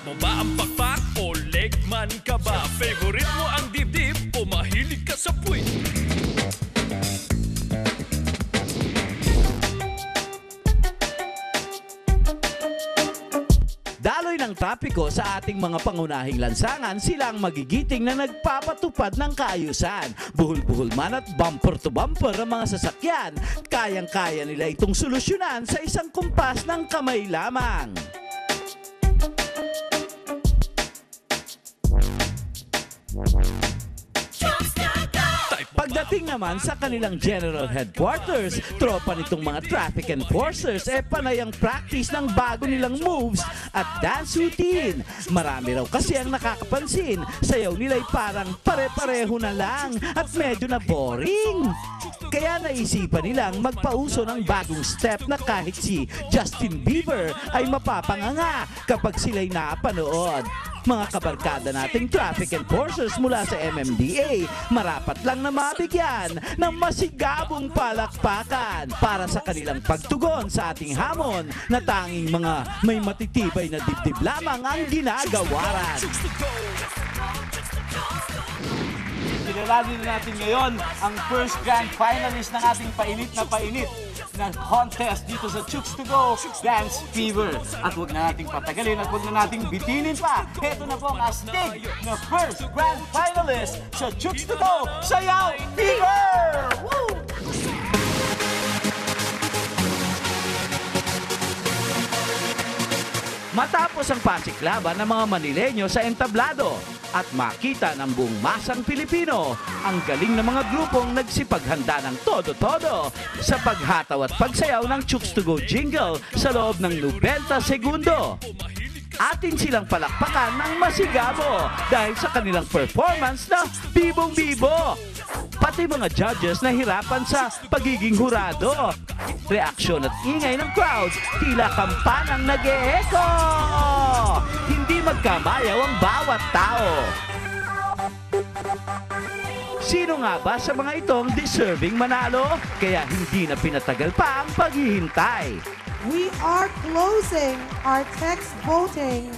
mo ba ang pakpak o legman ka ba? Favorite mo ang dibdib o mahilig ka sa puwit? Daloy ng trapiko sa ating mga pangunahing lansangan, sila ang magigiting na nagpapatupad ng kaayusan. Buhol-buhol man at bumper to bumper ang mga sasakyan, kayang-kaya nila itong solusyonan sa isang kumpas ng kamay lamang. Pagdating naman sa kanilang general headquarters, tropa nitong mga traffic enforcers panay ang practice ng bago nilang moves at dance routine. Marami raw kasi ang nakakapansin, sayaw nila'y parang pare-pareho na lang at medyo na boring. Kaya naisipan nilang magpauso ng bagong step na kahit si Justin Bieber ay mapapanganga kapag sila'y napanood. Mga kabarkada nating traffic enforcers mula sa MMDA, marapat lang na mabigyan ng masigabong palakpakan para sa kanilang pagtugon sa ating hamon na tanging mga may matitibay na dibdib lamang ang ginagawaran. Kilalanin natin ngayon ang first grand finalist ng ating painit na contest dito sa Chooks to Go Dance Fever. At huwag na nating patagalin at huwag na nating bitinin pa. Ito na po ang astig na first grand finalist sa Chooks to Go Sayaw Fever! Woo! Matapos ang pasiklaban ng mga Manileño sa entablado at makita ng buong masang Pilipino, ang galing ng mga grupong nagsipaghanda ng todo-todo sa paghataw at pagsayaw ng Chooks to Go jingle sa loob ng 90 segundo. Atin silang palakpakan ng masigabo dahil sa kanilang performance na bibong-bibo. Pati mga judges na hirapan sa pagiging hurado. Reaksyon at ingay ng crowd, tila kampanang nag-e-echo. Hindi magkamayaw ang bawat tao. Sino nga ba sa mga itong deserving manalo? Kaya hindi na pinatagal pa ang paghihintay. We are closing our text voting.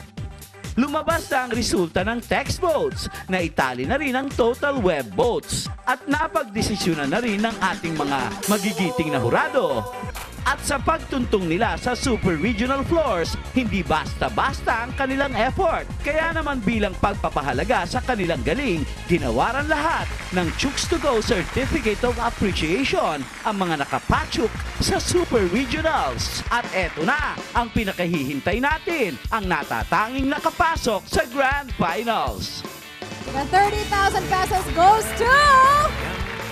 Lumabas na ang resulta ng text votes, na itali na rin ang total web votes at napagdesisyonan na rin ng ating mga magigiting na hurado. At sa pagtuntong nila sa super regional floors, hindi basta-basta ang kanilang effort. Kaya naman bilang pagpapahalaga sa kanilang galing, ginawaran lahat ng Chooks to Go Certificate of Appreciation ang mga nakapachuk sa super regionals. At eto na ang pinakahihintay natin, ang natatanging nakapasok sa Grand Finals. The 30,000 pesos goes to...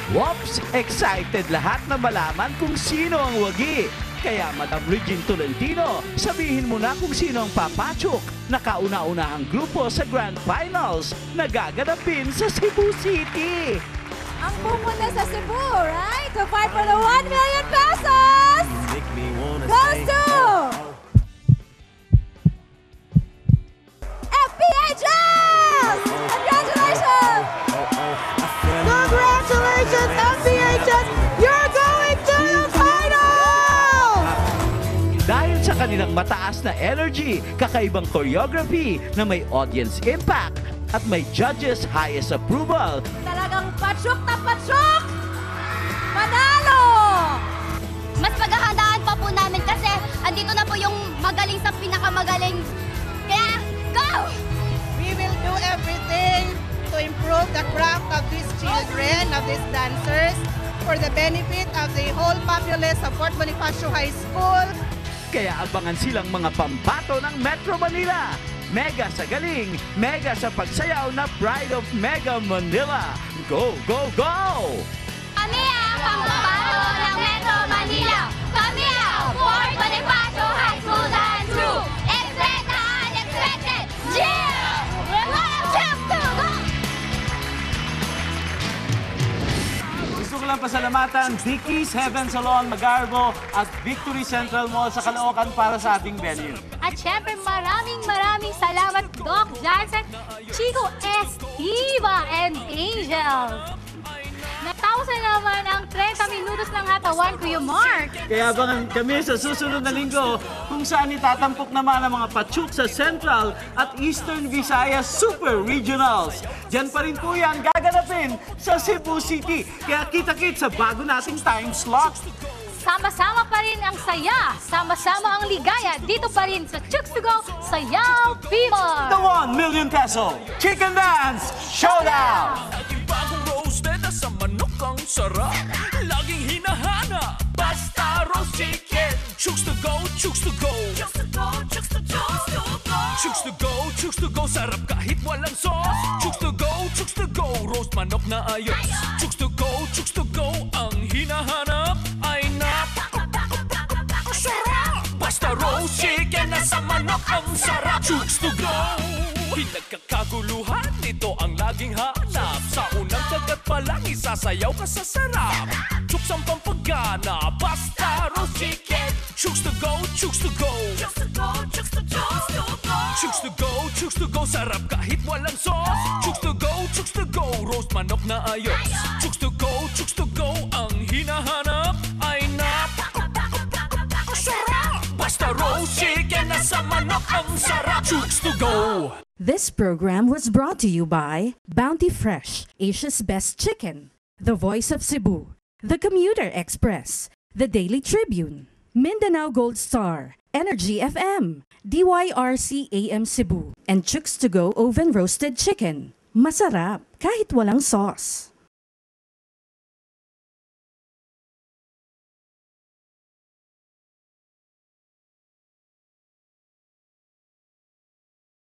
Whoops! Excited lahat na malaman kung sino ang wagi. Kaya Madam Regine Tolentino, sabihin mo na kung sino ang papachok na kauna-unahang grupo sa Grand Finals na gaganapin sa Cebu City. Ang pumunta sa Cebu, right? To fight for the 1 million pesos! Goes to... FPHS! Congratulations! Congratulations, FPHS! You're going to the final! Dahil sa kanilang mataas na energy, kakaibang choreography na may audience impact at may judges' highest approval, Talagang patsuk na patsuk! Manalo! Mas paghahandaan pa po namin kasi andito na po yung magaling sa pinakamagaling. Kaya, go! We will do everything to improve the craft of these children, of these dancers, for the benefit of the whole populace of Fort Bonifacio High School. kaya abangan silang mga pambato ng Metro Manila. Mega sa galing, mega sa pagsayaw na Pride of Mega Manila. Go, go, go! Kami ang pambato ng Metro Manila. Kami ang Fort Bonifacio High School Dance Crew. Expect the unexpected. Yeah! We're gonna jump to go! Gusto ko lang pasalamatan Dickies Heaven Salon, Magarbo at Victory Central Mall sa Caloocan para sa ating venue. At syempre maraming salamat Doc Johnson, Chico Estiva and Angel. Natawa Nausan naman ang 30 minutos ng hatawan, Kuya Mark. Kaya abangan kami sa susunod na linggo kung saan itatampok naman ang mga patsuk sa Central at Eastern Visayas Super Regionals. Diyan pa rin po yan gaganapin sa Cebu City. Kaya kita-kit sa bago nating time slot. Sama-sama pa rin ang saya, sama-sama ang ligaya, dito pa rin sa Chooks to Go Sayaw Fever! The 1 million peso Chicken Dance Showdown! Laging bagong roasted na sa manok ang sarap. Laging hinahana, basta roast chicken. Chooks to go, chooks to go. Chooks to go, chooks to go. Chooks to go, chooks to go. Sarap kahit walang sauce. Chooks to go, chooks to go. Roast manok na ayos. Chooks to go, chooks to go. Ang hinahanap ay napakasarap. Basta roast chicken na sa manok ang sarap. Chooks to go. Pinagkakaguluhan, ito ang laging hanap. Sa unang kagat pa lang, isasayaw ka sa sarap. Chooks ang pampagana, basta roast chicken. Chooks to go, chooks to go. Chooks to go, chooks to go. Chooks to go, chooks to go. Sarap kahit walang sauce. Chooks to go, chooks to go. Roast manok na ayos. Chooks to go, chooks to go. Ang hinahanap ay napakasarap. Basta roast chicken na sa manok ang sarap. Chooks to go. This program was brought to you by Bounty Fresh, Asia's Best Chicken, The Voice of Cebu, The Commuter Express, The Daily Tribune, Mindanao Gold Star, Energy FM, DYRC AM Cebu, and Chooks to Go Oven Roasted Chicken. Masarap kahit walang sauce.